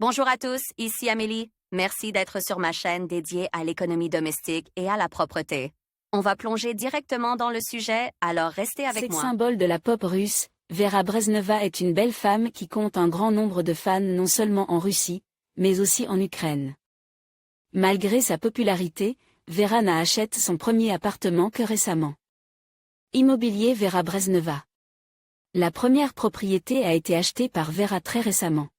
Bonjour à tous, ici Amélie. Merci d'être sur ma chaîne dédiée à l'économie domestique et à la propreté. On va plonger directement dans le sujet, alors restez avec Sex moi. symbole de la pop russe, Vera Brezhneva est une belle femme qui compte un grand nombre de fans non seulement en Russie, mais aussi en Ukraine. Malgré sa popularité, Vera n'achète son premier appartement que récemment. Immobilier Vera Brezhneva. La première propriété a été achetée par Vera très récemment.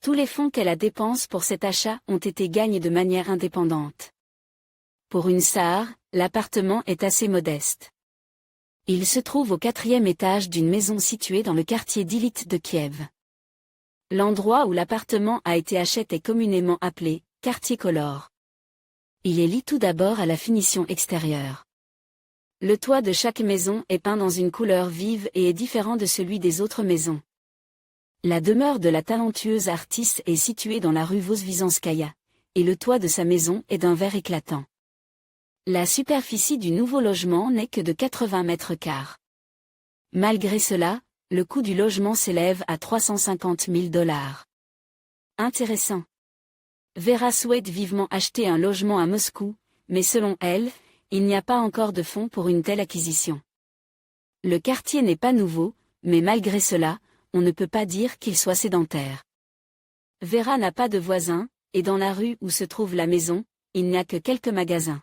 Tous les fonds qu'elle a dépensés pour cet achat ont été gagnés de manière indépendante. Pour une SAR, l'appartement est assez modeste. Il se trouve au 4e étage d'une maison située dans le quartier d'Ilite de Kiev. L'endroit où l'appartement a été acheté est communément appelé « quartier color ». Il est lié tout d'abord à la finition extérieure. Le toit de chaque maison est peint dans une couleur vive et est différent de celui des autres maisons. La demeure de la talentueuse artiste est située dans la rue Vozvizhanskaya, et le toit de sa maison est d'un vert éclatant. La superficie du nouveau logement n'est que de 80 mètres carrés. Malgré cela, le coût du logement s'élève à 350 000 $. Intéressant. Vera souhaite vivement acheter un logement à Moscou, mais selon elle, il n'y a pas encore de fonds pour une telle acquisition. Le quartier n'est pas nouveau, mais malgré cela, on ne peut pas dire qu'il soit sédentaire. Vera n'a pas de voisins, et dans la rue où se trouve la maison, il n'y a que quelques magasins.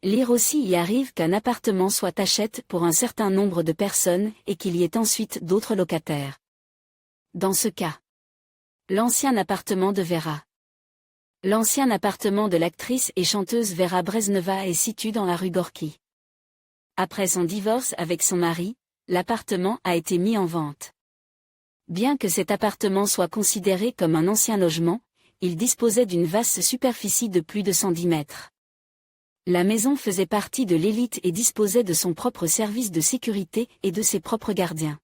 Lire aussi y arrive qu'un appartement soit acheté pour un certain nombre de personnes et qu'il y ait ensuite d'autres locataires. Dans ce cas, l'ancien appartement de Vera. L'ancien appartement de l'actrice et chanteuse Vera Brezhneva est situé dans la rue Gorky. Après son divorce avec son mari, l'appartement a été mis en vente. Bien que cet appartement soit considéré comme un ancien logement, il disposait d'une vaste superficie de plus de 110 mètres. La maison faisait partie de l'élite et disposait de son propre service de sécurité et de ses propres gardiens.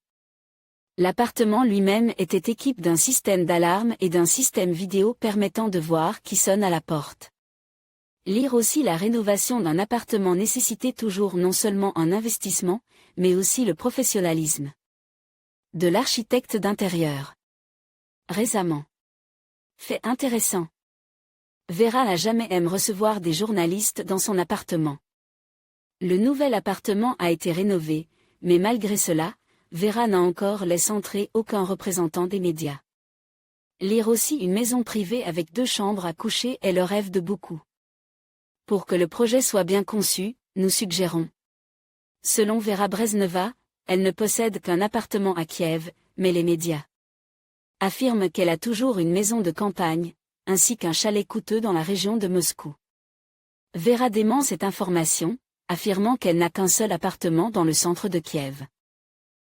L'appartement lui-même était équipé d'un système d'alarme et d'un système vidéo permettant de voir qui sonne à la porte. Lire aussi la rénovation d'un appartement nécessitait toujours non seulement un investissement, mais aussi le professionnalisme de l'architecte d'intérieur. Récemment. Fait intéressant. Vera n'a jamais aimé recevoir des journalistes dans son appartement. Le nouvel appartement a été rénové, mais malgré cela, Vera n'a encore laissé entrer aucun représentant des médias. Lire aussi une maison privée avec 2 chambres à coucher est le rêve de beaucoup. Pour que le projet soit bien conçu, nous suggérons. Selon Vera Brezhneva, elle ne possède qu'un appartement à Kiev, mais les médias affirment qu'elle a toujours une maison de campagne, ainsi qu'un chalet coûteux dans la région de Moscou. Vera dément cette information, affirmant qu'elle n'a qu'un seul appartement dans le centre de Kiev.